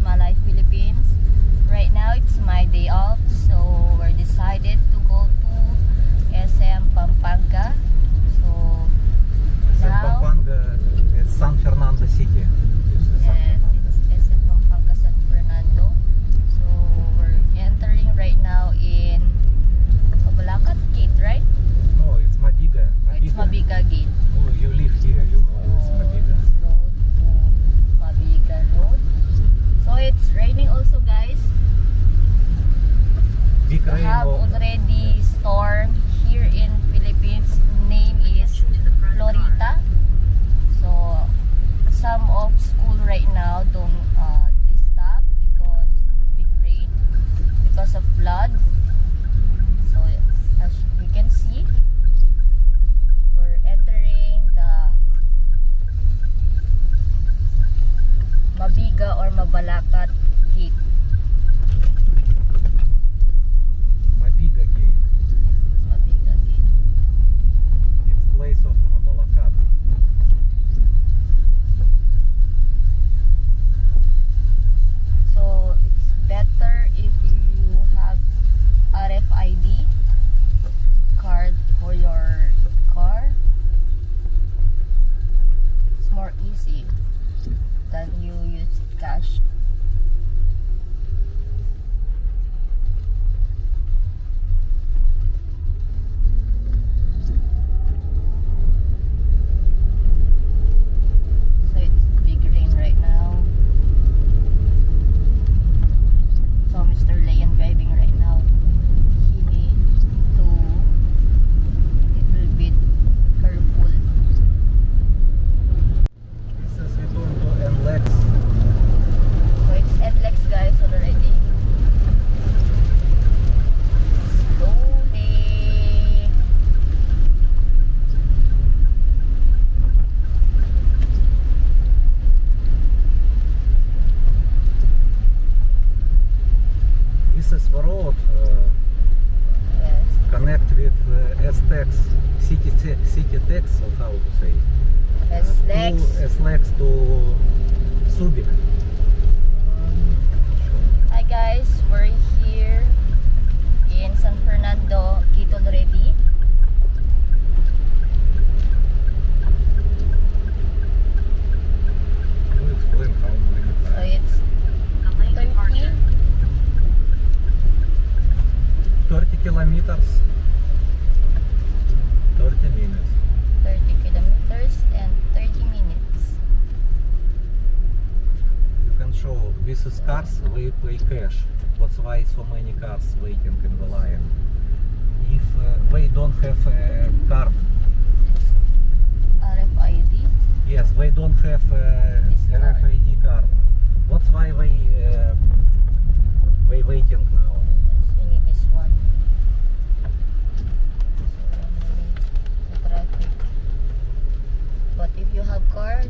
Malay, Philippines. Right now it's my day off, so we're decided to go to SM Pampanga. So SM now, Pampanga, it's San Fernando City. yes, it's SM Pampanga, San Fernando. So we're entering right now in Mabalacat Gate, right? No, it's Mabiga. It's Mabiga Gate. Oh, you live here, you know it's Mabiga. Road to Mabiga Road. So it's raining also, guys. Big We rain. have already storm here in Philippines. Name is Florita. So some of school right now don't they stop because big rain, because of flood. So as you can see, we're entering the Mabiga or Mabalacat Gate. Mabiga Gate. It's Mabiga Gate. It's place of Mabalacat. So it's better if you have RFID card for your car. It's more easy than you use cash. So it's big rain right now. So Mr. Leon driving right now. He need to little bit careful. This is return to NLEX. So it's NLEX, guys, already. Slowly. This is the road Yes. connect with STEX, City Tex, or how to say it. NLEX. SLEX to Subic. Hi guys, we're here in San Fernando Gate already. You explain how many So times. it's 30 kilometers, 30 minutes. 30 kilometers and 30 minutes. You can show this is cars, we pay cash. That's why so many cars waiting in the line. If they don't have a card, It's RFID. yes, they don't have This card. RFID card. That's why they waiting now. Yes, you need this one. So the traffic. But if you have card,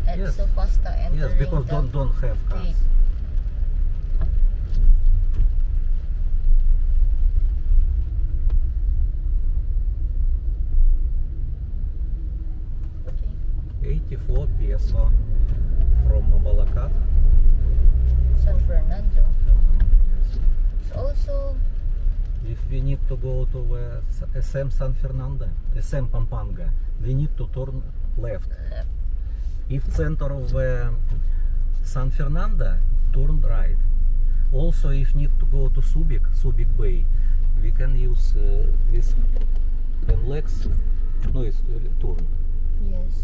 it's Yes. so faster entering Yes, because the don't have cars. gate. Okay. 84 peso from Mabalacat. San Fernando. Yes. It's also If we need to go to SM San Fernando, SM Pampanga, we need to turn left. left. If center of San Fernando, turn right. Also, if need to go to Subic Bay, we can use this NLEX. No, it's turn. Yes.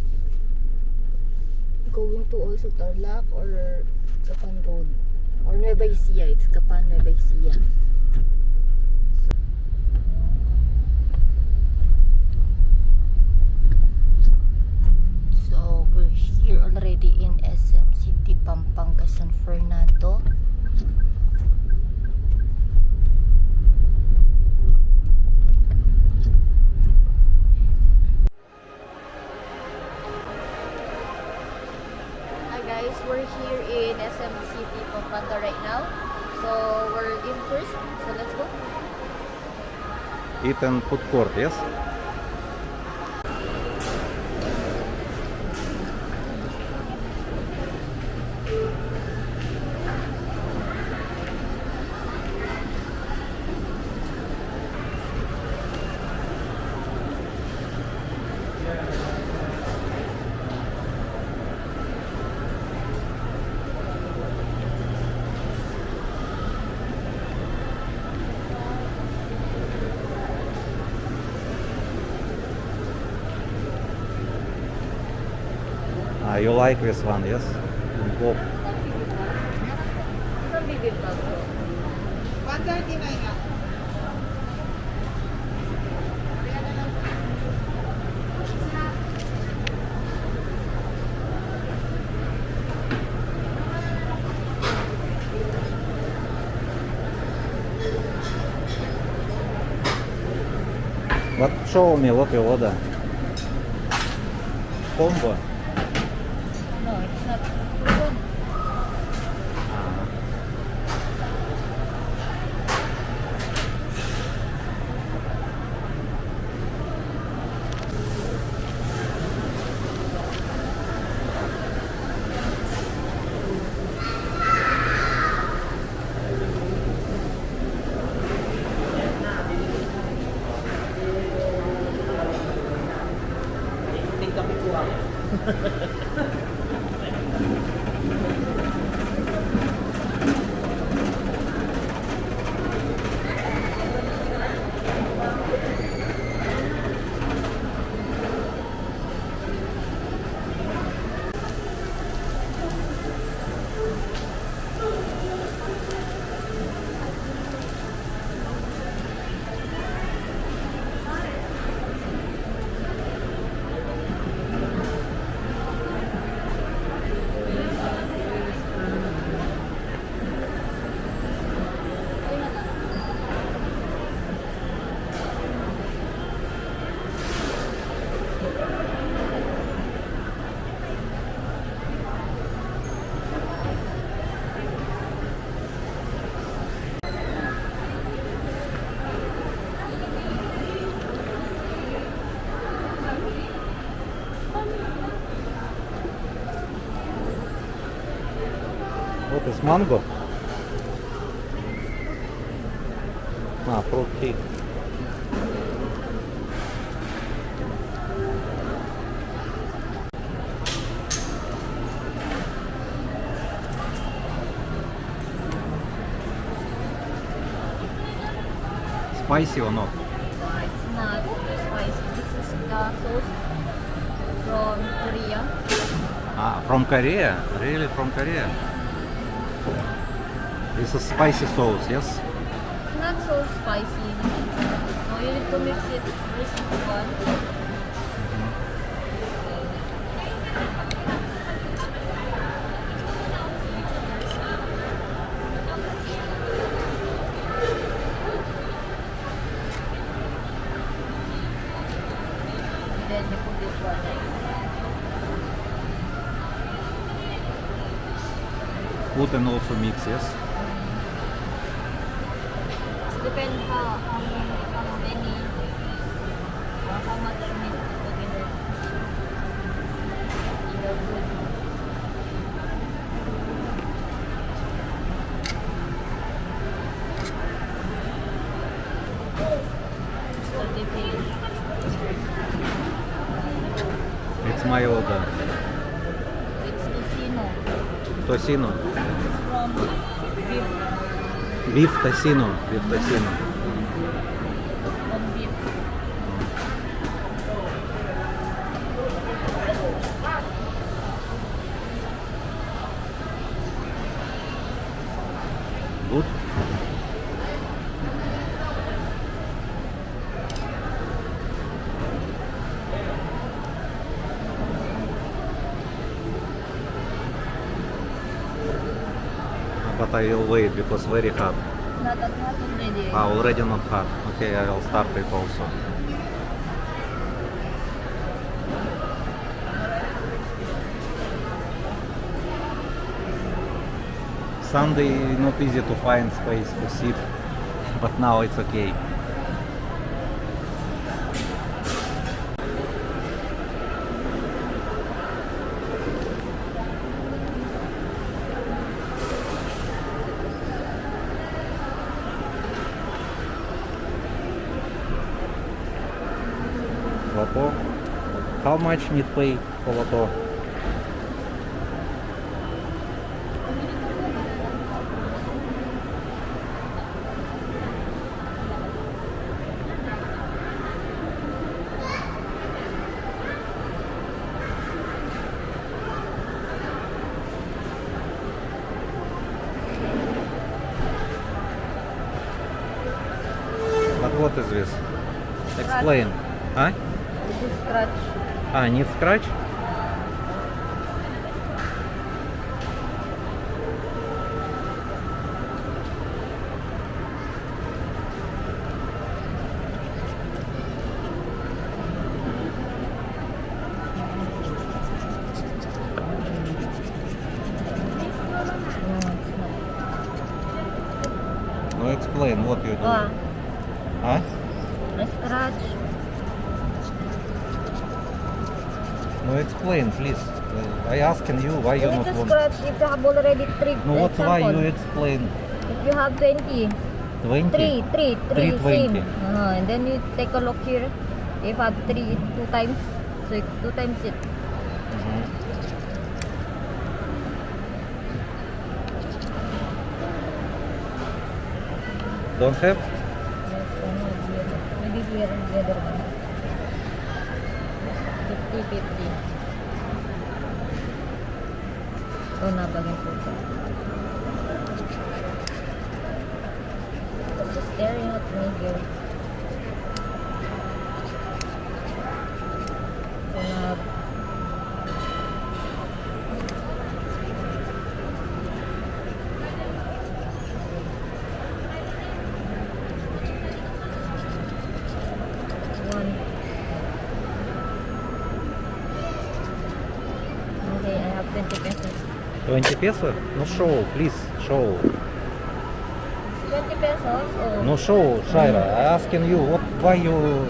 Going to also Tarlac or Gapan Road. Or Nueva Ecija. It's Gapan, Nueva Ecija. So we're here already in SM City, Pampanga, San Fernando. Hi guys, we're here in SM City, Pampanga right now. So we're in first. So let's go. Eaton food court, yes? You like this one, yes? Bob. Isang bibimbap ko. 139 lang. What show me what you order? Combo. No, it's not good. What is mango? Fruit tea. Spicy or not? It's not spicy. This is the sauce from Korea. From Korea? Really, from Korea? This is spicy sauce, yes? It's not so spicy. So you need to mix it with one. Then you put this one. Put and also mix, yes? It depends how many or how much you need to put in the food. So detail. It's my order. It's tocino Tocino. from beef. Beef tocino. Beef tocino. From beef. Good. But I will wait because very hot. Not that hot already. Already not hot. Okay, I will start it also. Sunday not easy to find space to sit, but now it's okay. Lotto. How much need pay for Lotto? what is this? Explain. Huh? This is scratch. Need scratch? No, explain what you do. Huh? Scratch. No, explain, please. I asking you why you You need not to want. scratch if you have already 3. No, what why you explain? If you have 20. 20? 3, 320. same. And then you take a look here. If you have 3, 2 times. So 2 times it. Mhm. Don't have? Yes, maybe here and the other one. 50. Oh, nabagin po ito. It's just staring at me here. So, one. Okay, I have 20 pesos. 20 pesos? No, show, please, show. 20 pesos? Oh. No, show, Shaira. I asking you, why you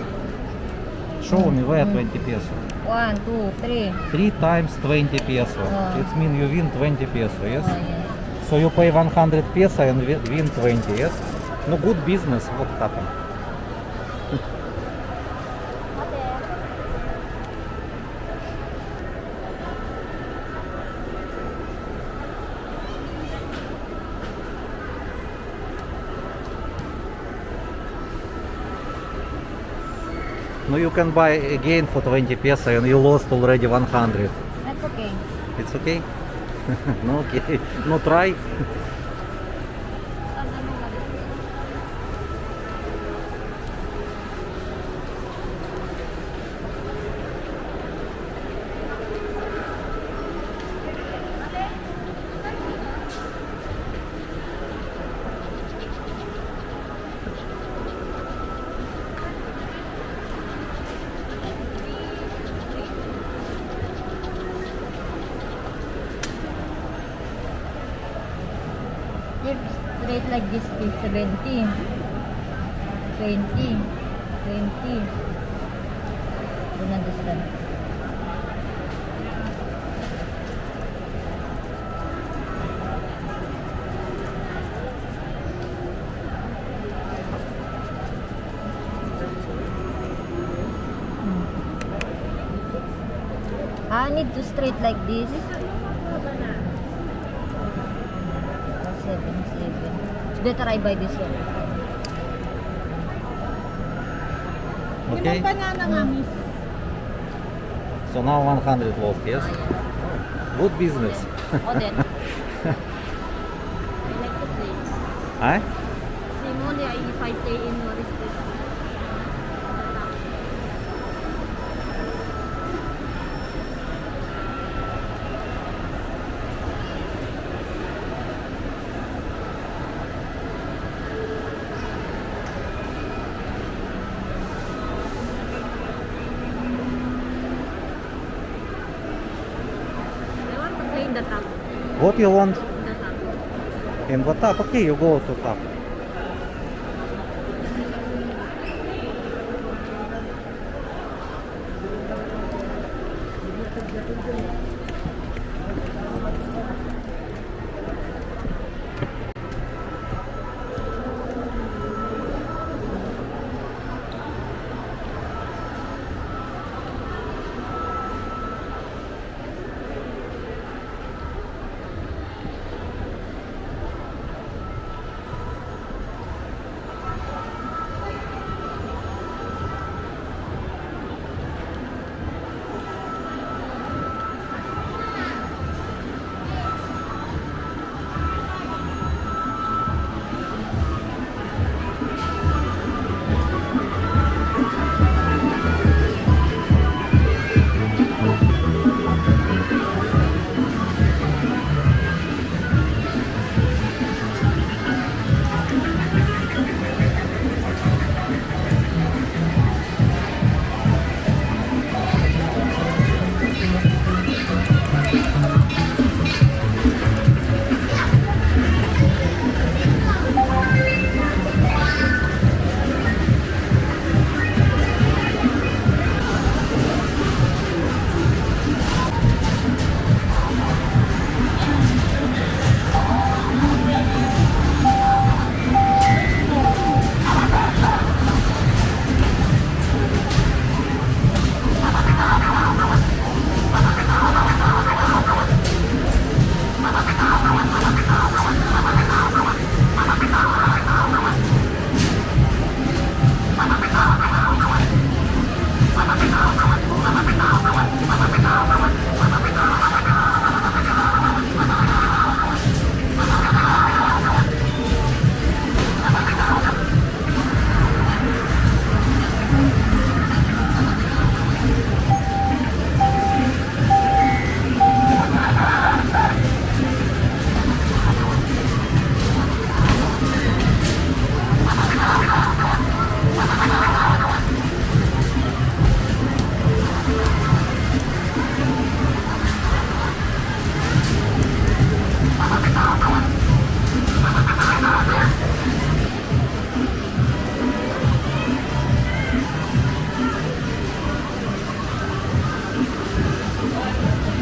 show me where 20 pesos? 1, 2, 3. 3 times 20 pesos. Ah. It means you win 20 pesos, yes? Oh, yes. So you pay 100 pesos and win 20, yes? No, good business, what happened? No, you can buy again for 20 pesos and you lost already 100. That's okay. It's okay? No, okay. No, try. If straight like this is 70, 20, 20. Don't understand. I need to straight like this. 7. It's better I buy this one. Okay? Limang banana nga, miss. So now 100 lost, yes? Good business. Oh, then. I like to play. Huh? Same only if I play in what is this? I want to play in the top. What you want? In the top. In what top? Okay, you go to top.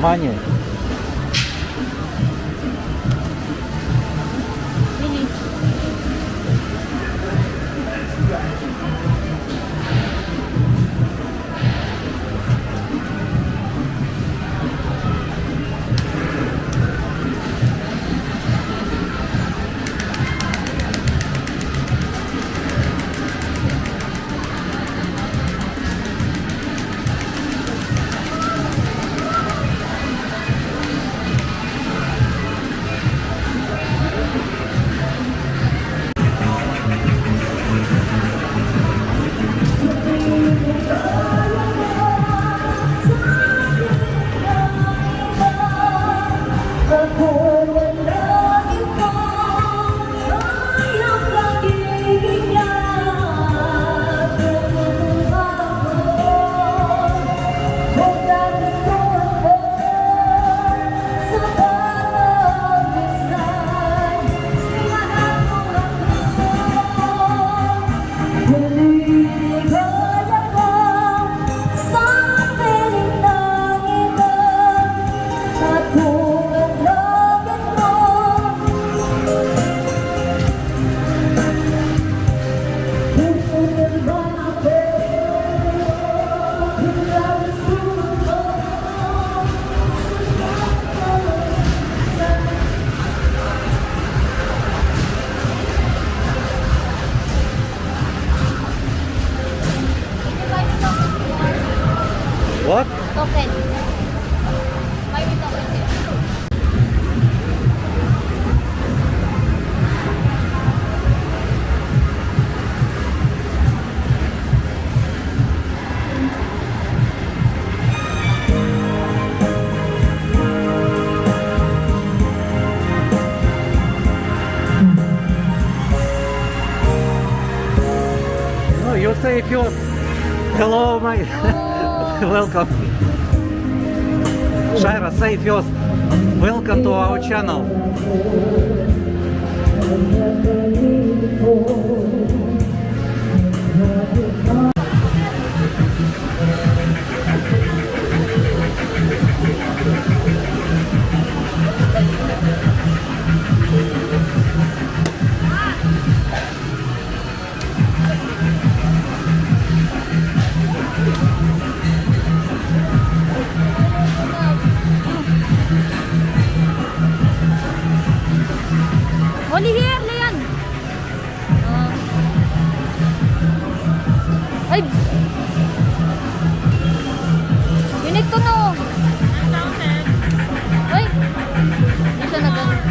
money. Mini. What? Token. May token here. No, you say first. Hello, my. Welcome. Shaira, say first. Welcome to our channel. Only here, Leon. Ay! Unit ko no. Ay! Hindi siya nag-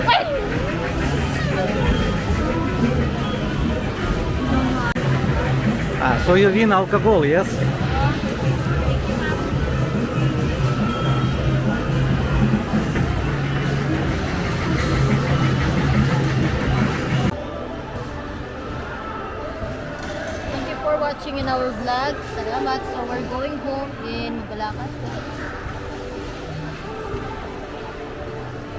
Ay! Ah, so you win alcohol, yes? Thank you for watching in our vlog. Salamat. So we're going home in Bulacan.